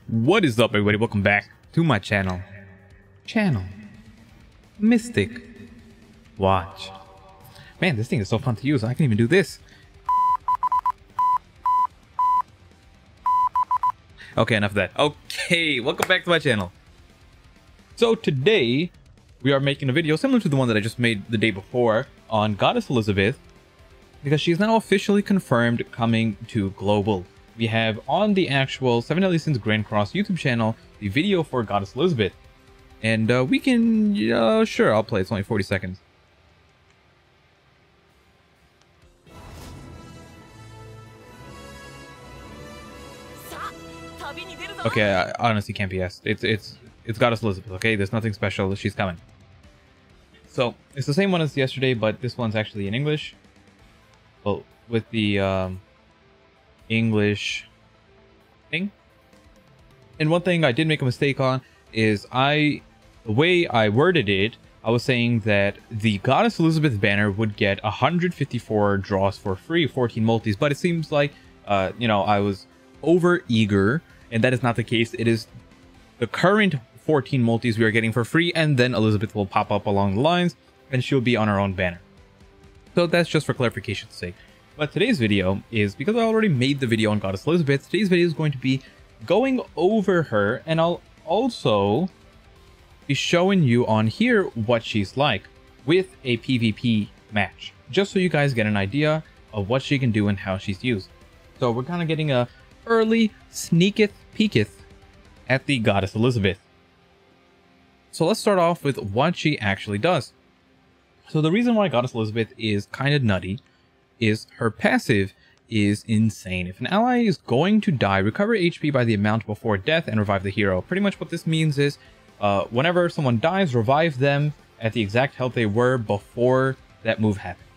What is up, everybody? Welcome back to my channel. Mystic Watch. Man, this thing is so fun to use. I can even do this. Okay, enough of that. Okay, welcome back to my channel. So today, we are making a video similar to the one that I just made the day before on Goddess Elizabeth, because she's now officially confirmed coming to global. We have on the actual 7 Deadly Sins Grand Cross YouTube channel the video for Goddess Elizabeth. And we can, sure, I'll play. It's only 40 seconds. Okay, I honestly can't be asked. It's Goddess Elizabeth, okay? There's nothing special. She's coming. So, it's the same one as yesterday, but this one's actually in English. Well, with the English thing. And one thing I did make a mistake on is the way I worded it, I was saying that the Goddess Elizabeth banner would get 154 draws for free, 14 multis, but it seems like, I was over eager, and that is not the case. It is the current 14 multis we are getting for free, and then Elizabeth will pop up along the lines, and she'll be on her own banner. So that's just for clarification's sake. But today's video is, because I already made the video on Goddess Elizabeth, today's video is going to be going over her, and I'll also be showing you on here what she's like with a PvP match, just so you guys get an idea of what she can do and how she's used. So we're kind of getting a early sneaketh peeketh at the Goddess Elizabeth. So let's start off with what she actually does. So the reason why Goddess Elizabeth is kind of nutty is her passive is insane. If an ally is going to die, recover HP by the amount before death and revive the hero. Pretty much what this means is whenever someone dies, revive them at the exact health they were before that move happened.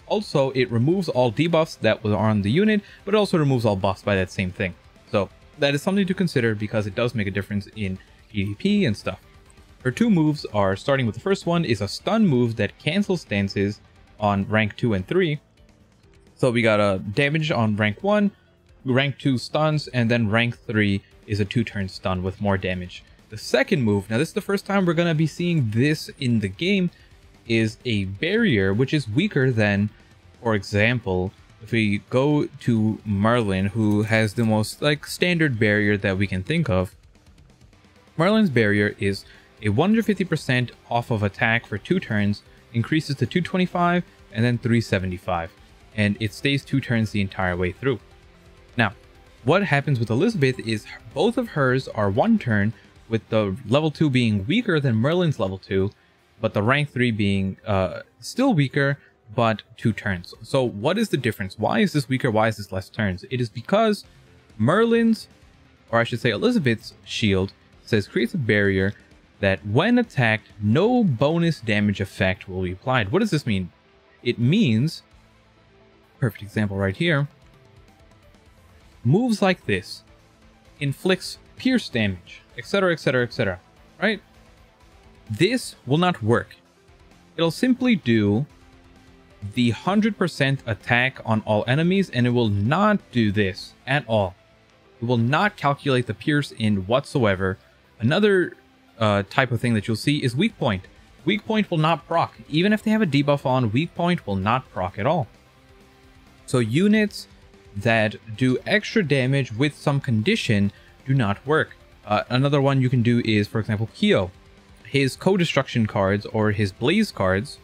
Also, it removes all debuffs that were on the unit, but it also removes all buffs by that same thing. So that is something to consider because it does make a difference in PvP and stuff. Her two moves are, starting with the first one, is a stun move that cancels stances on rank 2 and 3. So we got a damage on rank 1, rank 2 stuns, and then rank 3 is a 2-turn stun with more damage. The second move, now this is the first time we're going to be seeing this in the game, is a barrier which is weaker than, for example, if we go to Merlin, who has the most standard barrier that we can think of. Merlin's barrier is a 150% off of attack for 2 turns, increases to 225 and then 375. And it stays 2 turns the entire way through. Now, what happens with Elizabeth is both of hers are 1 turn, with the level 2 being weaker than Merlin's level 2, but the rank 3 being still weaker, but 2 turns. So what is the difference? Why is this weaker? Why is this less turns? It is because Merlin's, or I should say Elizabeth's shield, creates a barrier that when attacked, no bonus damage effect will be applied. What does this mean? It means, perfect example right here, moves like this inflicts pierce damage, etc, etc, etc, right? This will not work. It'll simply do the 100% attack on all enemies, and it will not do this at all. It will not calculate the pierce in whatsoever. Another type of thing that you'll see is weak point. Weak point will not proc. Even if they have a debuff on, weak point will not proc at all. So units that do extra damage with some condition do not work. Another one you can do is, for example, Kyo. His co-destruction cards or his blaze cards,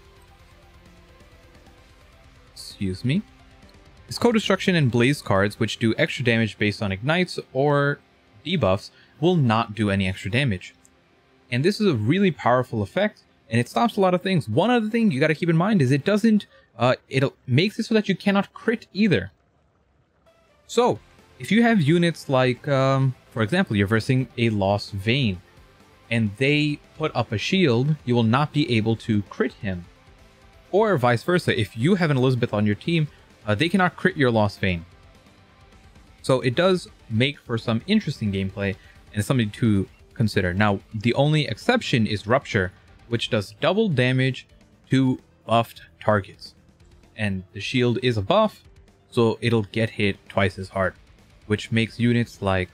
his co-destruction and blaze cards, which do extra damage based on ignites or debuffs, will not do any extra damage. And this is a really powerful effect, and it stops a lot of things. One other thing you got to keep in mind is it doesn't, it makes it so that you cannot crit either. So, if you have units like, for example, you're versing a Lost Vein, and they put up a shield, you will not be able to crit him. Or vice versa, if you have an Elizabeth on your team, they cannot crit your Lost Vein. So it does make for some interesting gameplay, and something to consider. Now, the only exception is Rupture, which does double damage to buffed targets. And the shield is a buff, so it'll get hit twice as hard, which makes units like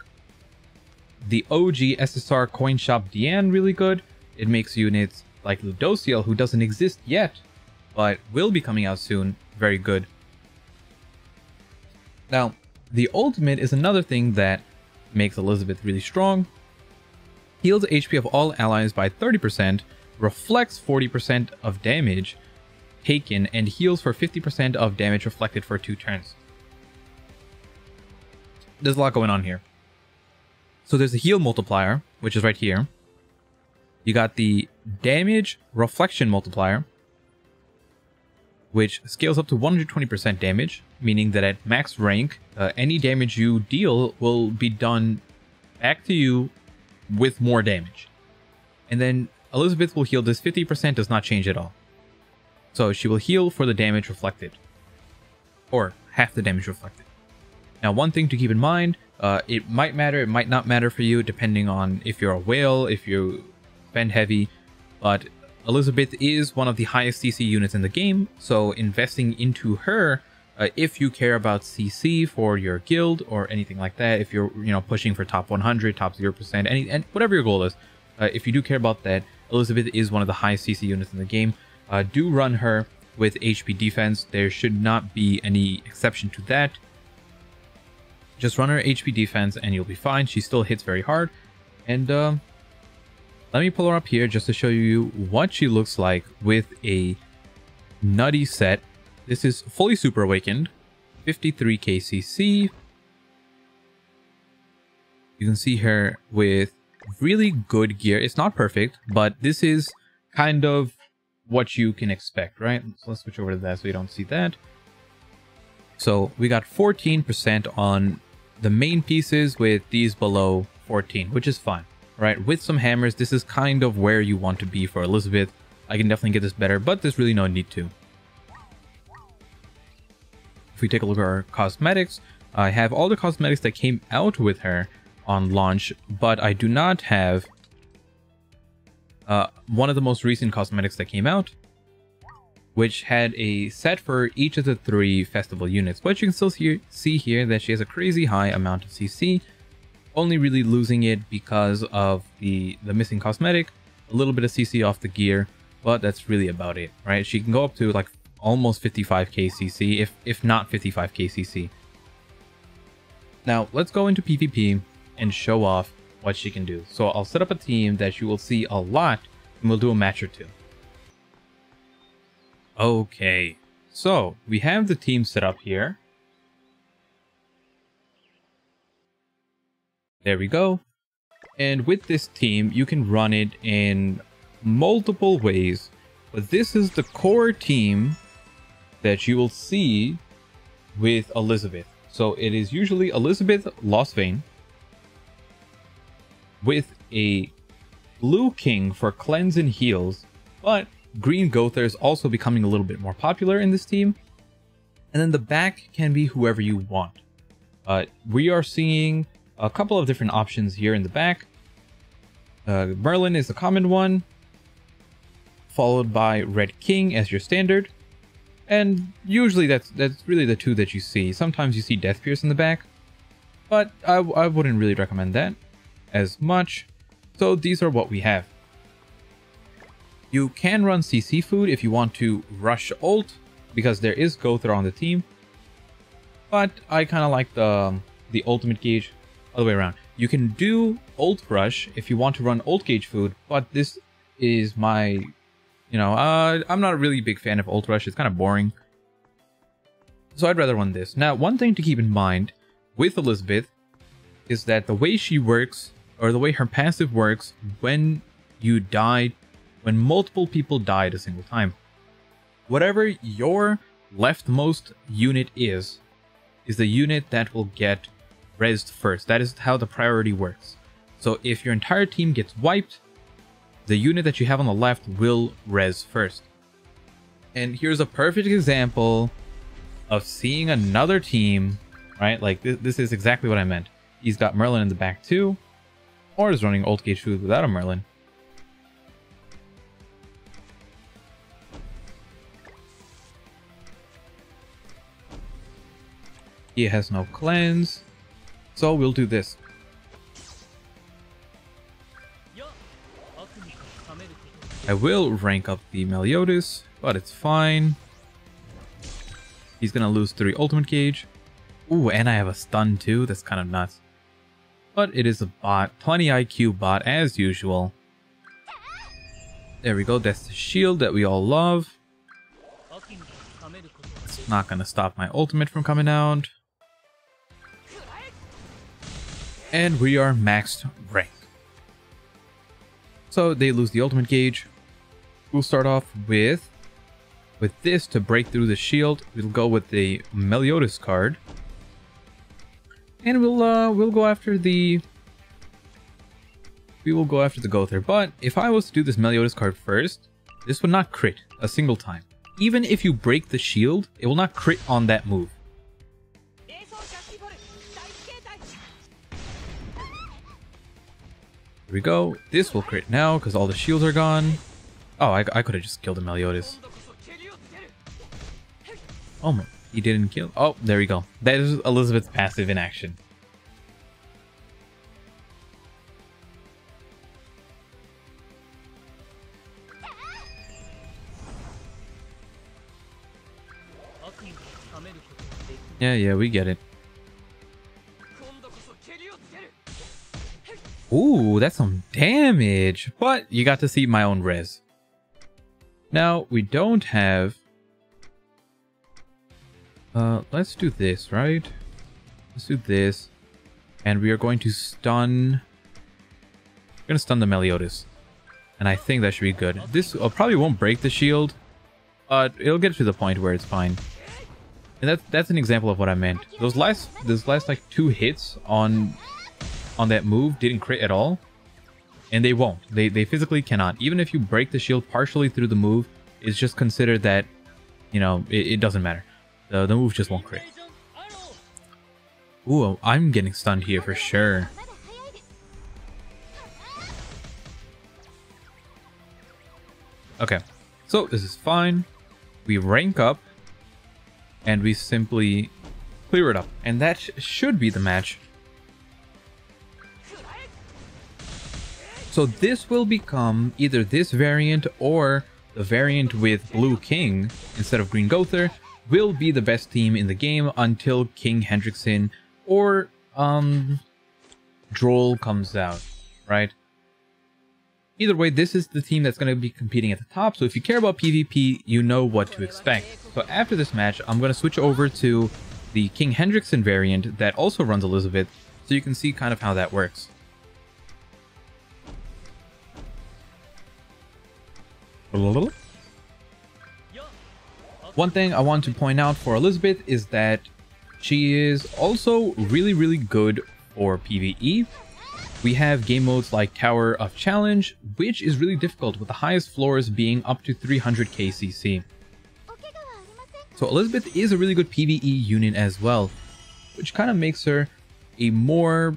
the OG SSR coin shop Diane really good. It makes units like Ludociel, who doesn't exist yet, but will be coming out soon, very good. Now, the ultimate is another thing that makes Elizabeth really strong. Heals HP of all allies by 30%, reflects 40% of damage taken, and heals for 50% of damage reflected for 2 turns. There's a lot going on here. So there's a heal multiplier, which is right here. You got the damage reflection multiplier, which scales up to 120% damage, meaning that at max rank, any damage you deal will be done back to you with more damage. And then Elizabeth will heal this 50%, does not change at all. So she will heal for the damage reflected, or half the damage reflected. Now, one thing to keep in mind, it might matter, it might not matter for you, depending on if you're a whale, if you spend heavy, but Elizabeth is one of the highest CC units in the game, so investing into her, if you care about CC for your guild or anything like that, if you're pushing for top 100, top 0%, and whatever your goal is, if you do care about that, Elizabeth is one of the highest CC units in the game. Do run her with HP defense. There should not be any exception to that. Just run her HP defense and you'll be fine. She still hits very hard. And let me pull her up here just to show you what she looks like with a nutty set. This is fully super awakened, 53 KCC. You can see her with really good gear. It's not perfect, but this is kind of what you can expect, right? So let's switch over to that so you don't see that. So we got 14% on the main pieces with these below 14, which is fine, right? With some hammers, this is kind of where you want to be for Elizabeth. I can definitely get this better, but there's really no need to. If we take a look at our cosmetics, I have all the cosmetics that came out with her on launch, but I do not have one of the most recent cosmetics that came out, which had a set for each of the 3 festival units. But you can still see here that she has a crazy high amount of CC, only really losing it because of the missing cosmetic, a little bit of CC off the gear, but that's really about it, right? She can go up to like almost 55k CC, if not 55k CC. Now let's go into PvP and show off what she can do. So I'll set up a team that you will see a lot, and we'll do a match or 2. Okay, so we have the team set up here. There we go. And with this team, you can run it in multiple ways, but this is the core team that you will see with Elizabeth. So it is usually Elizabeth Lost Vein with a Blue King for cleanse and heals, but Green Gother is also becoming a little bit more popular in this team. And then the back can be whoever you want. We are seeing a couple of different options here in the back. Merlin is the common one, followed by Red King as your standard. And usually that's really the 2 that you see. Sometimes you see Death Pierce in the back, but I wouldn't really recommend that as much. So these are what we have. You can run CC food if you want to rush ult, because there is Gother on the team. But I kind of like the ultimate gauge other way around. You can do ult rush if you want to run ult gauge food, but this is my, I'm not a really big fan of ult rush. It's kind of boring. So I'd rather run this. Now, one thing to keep in mind with Elizabeth is that the way she works, or the way her passive works when you die, when multiple people die at a single time. Whatever your leftmost unit is the unit that will get rezzed first. That is how the priority works. So if your entire team gets wiped, the unit that you have on the left will res first. And here's a perfect example of seeing another team, right? Like this is exactly what I meant. He's got Merlin in the back too, or is running ult gauge food without a Merlin. He has no cleanse, so we'll do this. I will rank up the Meliodas, but it's fine. He's gonna lose 3 ultimate gauge. Ooh, and I have a stun too. That's kind of nuts. But it is a bot. 20 IQ bot as usual. There we go. That's the shield that we all love. It's not gonna stop my ultimate from coming out. And we are maxed rank. So they lose the ultimate gauge. We'll start off with this to break through the shield. We'll go with the Meliodas card. And we'll go after the Gother. But if I was to do this Meliodas card first, this would not crit a single time. Even if you break the shield, it will not crit on that move. Here we go. This will crit now because all the shields are gone. Oh, I could have just killed the Meliodas. Oh my, he didn't kill. Oh, there we go. That is Elizabeth's passive in action. Yeah, we get it. Ooh, that's some damage. But you got to see my own res. Now, we don't have... let's do this, right? Let's do this. And we are going to stun... We're going to stun the Meliodas. And I think that should be good. This probably won't break the shield. But it'll get to the point where it's fine. And that's an example of what I meant. Those last like 2 hits on that move didn't crit at all. And they won't. They physically cannot. Even if you break the shield partially through the move, it's just considered that, you know, it doesn't matter. The move just won't crit. Ooh, I'm getting stunned here for sure. Okay, so this is fine. We rank up. And we simply clear it up. And that should be the match. So this will become either this variant or the variant with Blue King instead of Green Gother will be the best team in the game until King Hendrickson or Droll comes out, right? Either way, this is the team that's going to be competing at the top, so if you care about PvP, you know what to expect. So after this match, I'm going to switch over to the King Hendrickson variant that also runs Elizabeth, so you can see kind of how that works. One thing I want to point out for Elizabeth is that she is also really, really good for PvE. We have game modes like Tower of Challenge, which is really difficult with the highest floors being up to 300 KCC. So Elizabeth is a really good PvE unit as well, which kind of makes her a more,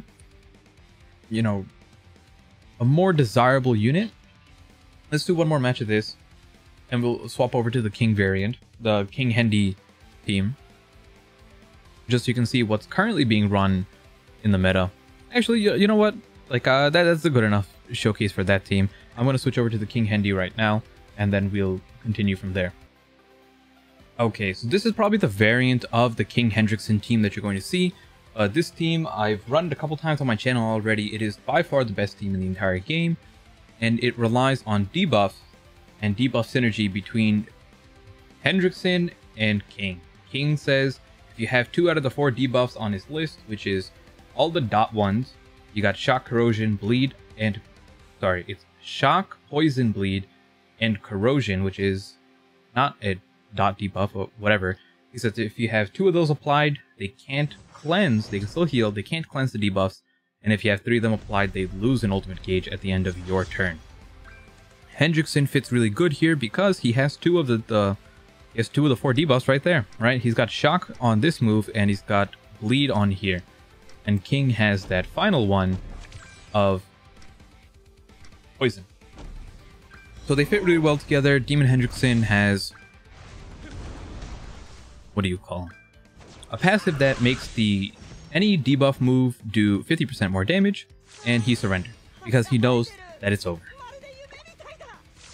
you know, a more desirable unit. Let's do one more match of this, and we'll swap over to the King variant, the King Hendy team. Just so you can see what's currently being run in the meta. Actually, you know what? Like, that's a good enough showcase for that team. I'm going to switch over to the King Hendy right now, and then we'll continue from there. Okay, so this is probably the variant of the King Hendrickson team that you're going to see. This team, I've run it a couple times on my channel already. It is by far the best team in the entire game, and it relies on debuffs and debuff synergy between Hendrickson and King. King says if you have 2 out of the 4 debuffs on his list, which is all the dot ones, you got shock, corrosion, bleed, and it's shock, poison, bleed, and corrosion, which is not a dot debuff or whatever. He says if you have 2 of those applied, they can't cleanse, they can still heal, they can't cleanse the debuffs, and if you have 3 of them applied, they lose an ultimate gauge at the end of your turn. Hendrickson fits really good here because he has 2 of the 4 debuffs right there, right? He's got shock on this move, and he's got bleed on here. And King has that final one of poison. So they fit really well together. Demon Hendrickson has... what do you call him? A passive that makes any debuff move do 50% more damage, and he surrenders because he knows that it's over.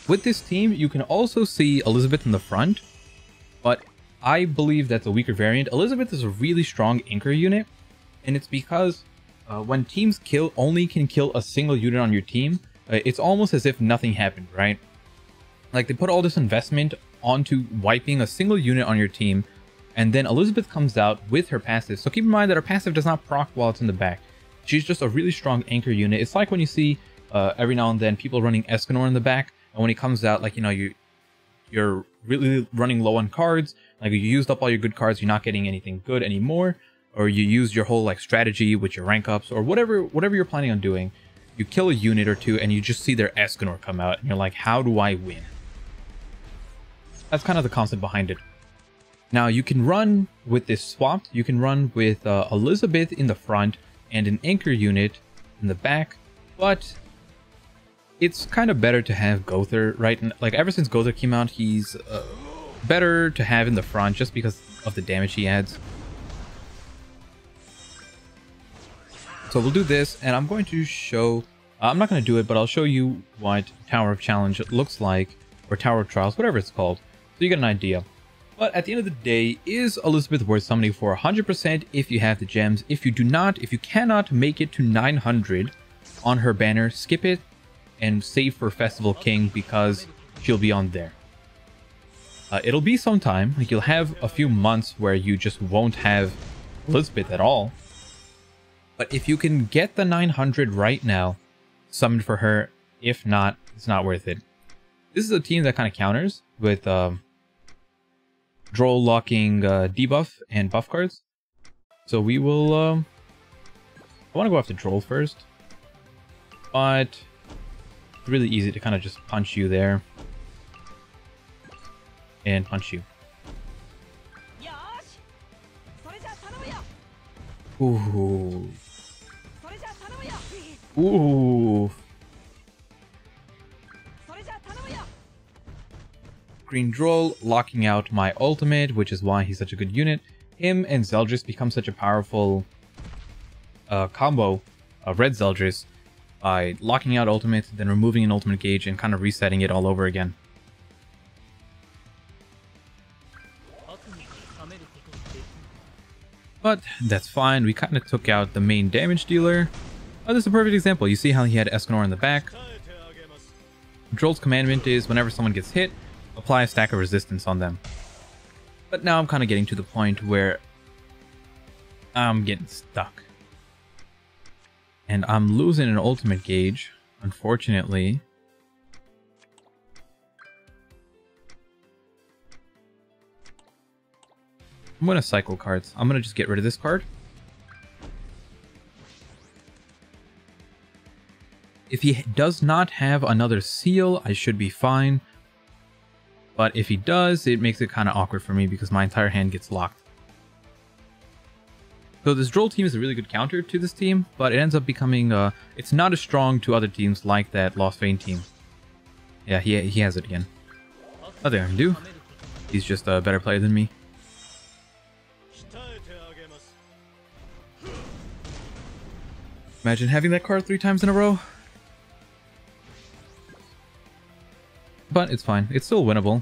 With this team, you can also see Elizabeth in the front, but I believe that's a weaker variant. Elizabeth is a really strong anchor unit, and it's because when teams only can kill a single unit on your team, it's almost as if nothing happened, right? Like, they put all this investment onto wiping a single unit on your team, and then Elizabeth comes out with her passive. So keep in mind that her passive does not proc while it's in the back. She's just a really strong anchor unit. It's like when you see every now and then people running Escanor in the back, and when he comes out, like, you know, you're really running low on cards, like you used up all your good cards, you're not getting anything good anymore, or you used your whole like strategy with your rank ups, or whatever you're planning on doing. You kill a unit or two and you just see their Escanor come out, and you're like, how do I win? That's kind of the concept behind it. Now, you can run with this swapped. You can run with Elizabeth in the front and an anchor unit in the back, but it's kind of better to have Gother, right? And like, ever since Gother came out, he's better to have in the front just because of the damage he adds. So we'll do this, and I'm going to show... I'm not going to do it, but I'll show you what Tower of Challenge looks like, or Tower of Trials, whatever it's called, so you get an idea. But at the end of the day, is Elizabeth worth summoning for 100% if you have the gems? If you do not, if you cannot make it to 900 on her banner, skip it and save for Festival King, because she'll be on there. It'll be some time, like you'll have a few months where you just won't have Elizabeth at all. But if you can get the 900 right now, summon for her. If not, it's not worth it. This is a team that kind of counters with Droll locking debuff and buff cards. So we will... I want to go after Droll first. But it's really easy to kind of just punch you there. And punch you. Ooh. Ooh. Green Droll locking out my ultimate, which is why he's such a good unit. Him and Zeldris become such a powerful combo of Red Zeldris by locking out ultimate, then removing an ultimate gauge and kind of resetting it all over again. But that's fine, we kind of took out the main damage dealer. Oh, this is a perfect example. You see how he had Escanor in the back. Droll's commandment is whenever someone gets hit, apply a stack of resistance on them. But now I'm kind of getting to the point where I'm getting stuck. And I'm losing an ultimate gauge, unfortunately. I'm going to cycle cards. I'm going to just get rid of this card. If he does not have another seal, I should be fine. But if he does, it makes it kind of awkward for me because my entire hand gets locked. So this Droll team is a really good counter to this team, but it ends up becoming, it's not as strong to other teams like that Lost Vein team. Yeah, he has it again. Nothing I can do. He's just a better player than me. Imagine having that card 3 times in a row. But it's fine. It's still winnable.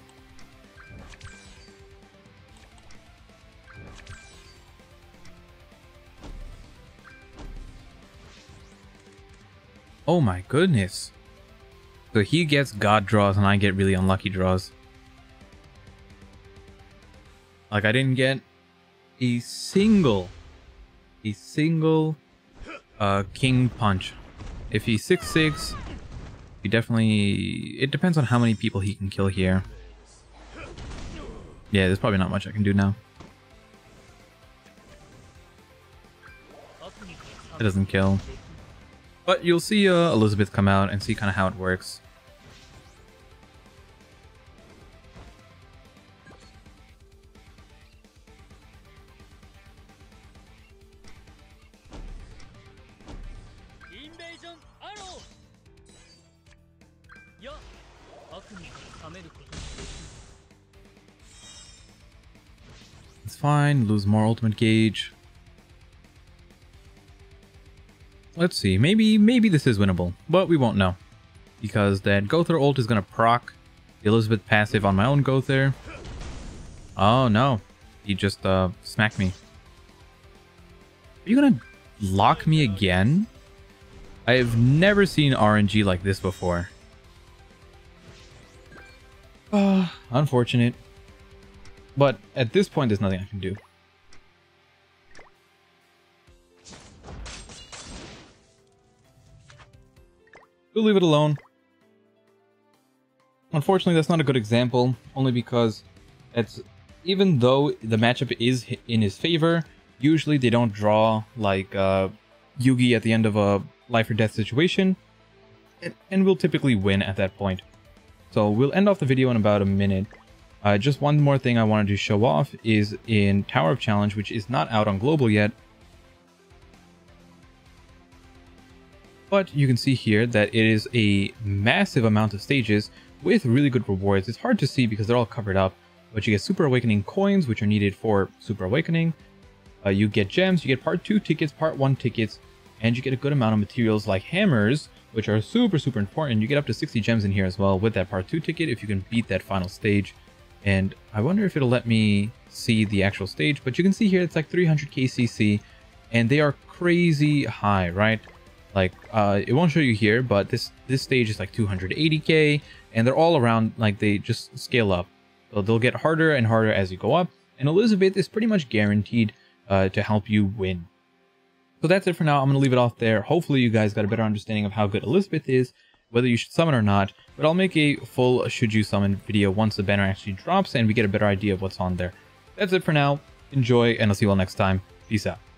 Oh my goodness. So he gets God draws and I get really unlucky draws. Like, I didn't get a single king punch. If he's 6'6", he definitely... It depends on how many people he can kill here. Yeah, there's probably not much I can do now. It doesn't kill. But you'll see Elizabeth come out and see kind of how it works. It's fine, lose more ultimate gauge. Let's see, maybe this is winnable, but we won't know. because that Gother ult is going to proc the Elizabeth passive on my own Gother. Oh no, he just smacked me. Are you going to lock me again? I've never seen RNG like this before. Unfortunate. But at this point, there's nothing I can do. We'll leave it alone. Unfortunately, that's not a good example, only because even though the matchup is in his favor, usually they don't draw like Yugi at the end of a life or death situation, and we'll typically win at that point. So we'll end off the video in about a minute. Just one more thing I wanted to show off is in Tower of Challenge, which is not out on global yet. But you can see here that it is a massive amount of stages with really good rewards. It's hard to see because they're all covered up, but you get Super Awakening coins, which are needed for Super Awakening. You get gems, you get Part 2 tickets, Part 1 tickets, and you get a good amount of materials like hammers, which are super important. You get up to 60 gems in here as well with that Part 2 ticket if you can beat that final stage. And I wonder if it'll let me see the actual stage, but you can see here it's like 300k CC, and they are crazy high, right? Like, it won't show you here, but this stage is like 280k, and they're all around, like, they just scale up. So they'll get harder and harder as you go up, and Elizabeth is pretty much guaranteed to help you win. So that's it for now. I'm going to leave it off there. Hopefully you guys got a better understanding of how good Elizabeth is, whether you should summon or not, but I'll make a full should you summon video once the banner actually drops and we get a better idea of what's on there. That's it for now. Enjoy, and I'll see you all next time. Peace out.